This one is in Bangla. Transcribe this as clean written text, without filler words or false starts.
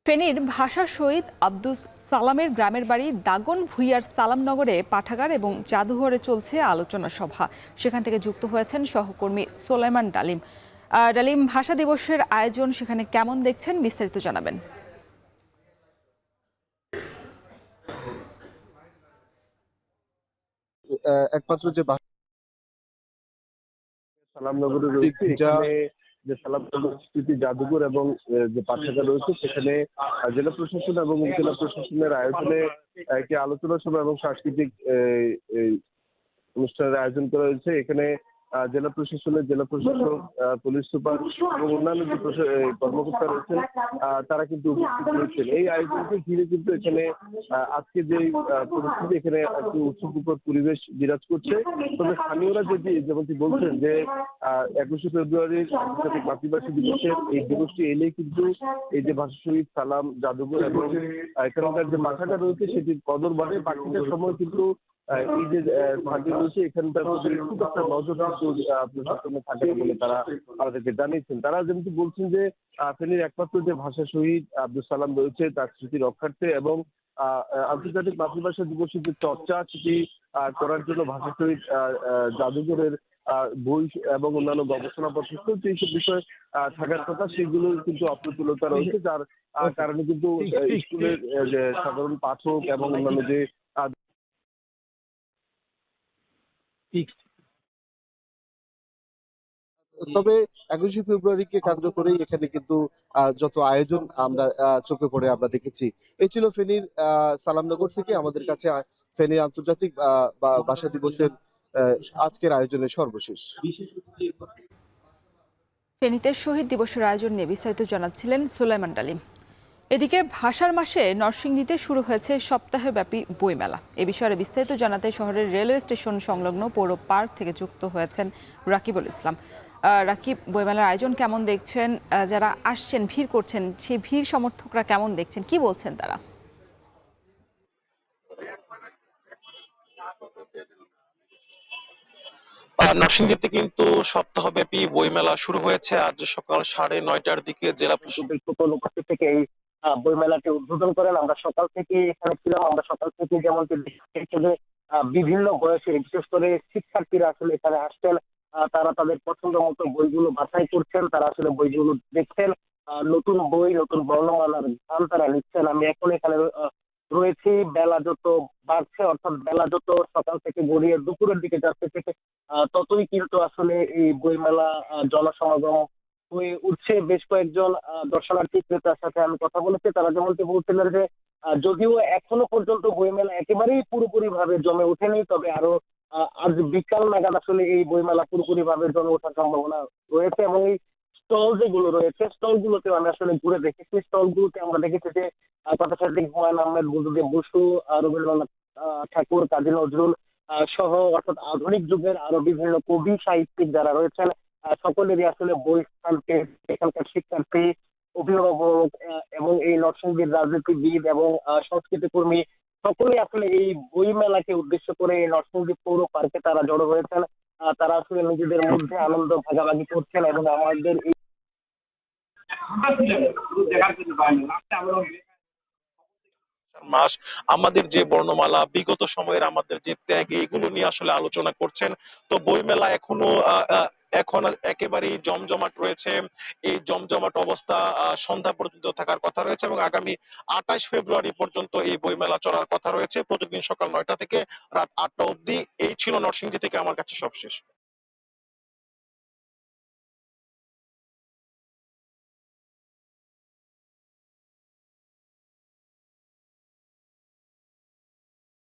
ফেনীর ভাষা শহীদ আব্দুস সালামের গ্রামের বাড়ি দাগন ভুইয়ার সালামনগরে পাঠাগার এবং জাদুঘরে চলছে আলোচনা সভা। সেখান থেকে যুক্ত হয়েছেন সহকর্মী সোলাইমান ডালিম। ডালিম, ভাষা দিবসের আয়োজন সেখানে কেমন দেখছেন, বিস্তারিত জানাবেন। একমাত্র যে সালামনগরে রয়েছে, এখানে যে সালামনগর স্মৃতি জাদুঘর এবং যে পাঠাগার রয়েছে, সেখানে জেলা প্রশাসন এবং উপজেলা প্রশাসনের আয়োজনে একটি আলোচনা সভা এবং সাংস্কৃতিক অনুষ্ঠানের আয়োজন করা হয়েছে। এখানে জেলা প্রশাসনের জেলা প্রশাসক, পুলিশ সুপার এবং অন্যান্য যে কর্মকর্তা রয়েছেন তারা কিন্তু উপস্থিত রয়েছেন। এই আয়োজনকে ঘিরে কিন্তু এখানে আজকে যে পরিস্থিতি, এখানে একটি উৎসবমুখর পরিবেশ বিরাজ করছে। তবে স্থানীয়রা যেমনটি বলছেন যে 21শে ফেব্রুয়ারির আন্তর্জাতিক মাতৃভাষা দিবসের এই দিবসটি এলেই কিন্তু এই যে ভাষা শহীদ সালাম জাদুঘর এবং এখানকার যে পাঠাগার রয়েছে সেটির কদর বাড়ে। বাকিটার সময় কিন্তু এই যে স্থানীয় রয়েছে এখানকার খুব একটা নজর প্রশাসনে থাকে বলে তারা আমাদেরকে জানিয়েছেন। তারা যেমন বলছেন যে ফেনীর একমাত্র যে ভাষা শহীদ আব্দুল সালাম রয়েছে তার স্মৃতি রক্ষার্থে এবং আন্তর্জাতিক মাতৃভাষা দিবসের যে চর্চা সেটি করার জন্য ভাষা শহীদ জাদুঘরের বই এবং অন্যান্য গবেষণাপত্র চলছে, এইসব বিষয় থাকার কথা, সেগুলো কিন্তু অপ্রতুলতা রয়েছে, যার কারণে কিন্তু স্কুলের যে সাধারণ পাঠক এবং অন্যান্য যে তবে 21শে ফেব্রুয়ারিকে কেন্দ্র করেই এখানে কিন্তু যত আয়োজন আমরা চোখে পড়ে আমরা দেখেছি। এই ছিল ফেনীর সালামনগর থেকে আমাদের কাছে ফেনীর আন্তর্জাতিক ভাষা দিবসের আজকের আয়োজনের সর্বশেষ। ফেনীতে শহীদ দিবসের আয়োজন নিয়ে বিস্তারিত জানাচ্ছিলেন সোলাইমান ডালিম। এদিকে ভাষার মাসে নরসিংদীতে শুরু হয়েছে সপ্তাহব্যাপী বইমেলা। এ বিষয়ে বিস্তারিত জানাতে শহরের রেলওয়ে স্টেশন সংলগ্ন পৌর পার্ক থেকে যুক্ত হয়েছেন রাকিবুল ইসলাম। রাকিব, বইমেলার আয়োজন কেমন দেখছেন? যারা আসছেন, ভিড় করছেন, সেই ভিড় সমর্থকরা কেমন দেখছেন, কি বলছেন তারা? নরসিংদীতে কিন্তু সপ্তাহব্যাপী বইমেলা শুরু হয়েছে। আজ সকাল 9:30টার দিকে জেলা প্রশাসন থেকে এই বইমেলাটি উদ্বোধন করেন। আমরা সকাল থেকে এখানে ছিলাম। আমরা সকাল থেকে যেমন বিভিন্ন বয়সের, বিশেষ করে শিক্ষার্থীরা আসলে এখানে আসছেন। তারা তাদের পছন্দ মতো বইগুলো বাছাই করছেন, তারা আসলে বইগুলো দেখছেন, নতুন বই, নতুন বর্ণমালার গান তারা নিচ্ছেন। আমি এখন এখানে রয়েছি। বেলা যত বাড়ছে, অর্থাৎ বেলা যত সকাল থেকে গড়িয়ে দুপুরের দিকে যাচ্ছে থেকে ততই কিন্তু আসলে এই বইমেলা জনসমাগম হয়ে উঠছে। বেশ কয়েকজন দর্শনার্থী ক্রেতার সাথে আমি কথা বলেছি, তারা যেমনটি বলছিলেন যে যদিও এখনো পর্যন্ত বইমেলা একেবারেই পুরোপুরি ভাবে জমে ওঠেনি, তবে আরো আজ বিকাল নাগাদ আসলে এই বইমেলা পুরোপুরি ভাবে জমে ওঠার সম্ভাবনা রয়েছে। এবং এই স্টল যেগুলো রয়েছে, স্টল গুলোতে আমি আসলে ঘুরে দেখেছি। স্টল গুলোতে আমরা দেখেছি যে কথাসাহিত্যিক হুমায়ুন আহমেদ, বুদ্ধদেব বসু, রবীন্দ্রনাথ ঠাকুর, কাজী নজরুল সহ অর্থাৎ আধুনিক যুগের আরো বিভিন্ন কবি সাহিত্যিক যারা রয়েছেন সকলেরই আসলে বই স্থান পেয়েছে। এখানকার শিক্ষার্থী, অভিভাবক এবং এই নরসিংদীর রাজনীতিবিদ এবং সংস্কৃতি কর্মী সকলেই আসলে এই বই মেলাকে উদ্দেশ্য করে এই নরসিংদী পৌর পার্কে তারা জড়ো হয়েছেন। তারা আসলে নিজেদের মধ্যে আনন্দ ভাগাভাগি করছেন এবং আমাদের এই মাস, আমাদের যে বর্ণমালা, বিগত সময়ের আমাদের যে ত্যাগ, এইগুলো নিয়ে আসলে আলোচনা করছেন। তো বইমেলা এখন একেবারেই জমজমাট রয়েছে। এই জমজমাট অবস্থা সন্ধ্যা পর্যন্ত থাকার কথা রয়েছে এবং আগামী 28 ফেব্রুয়ারি পর্যন্ত এই বইমেলা চলার কথা রয়েছে, প্রতিদিন সকাল 9টা থেকে রাত 8টা অবধি। এই ছিল নরসিংদী থেকে আমার কাছে সবশেষ।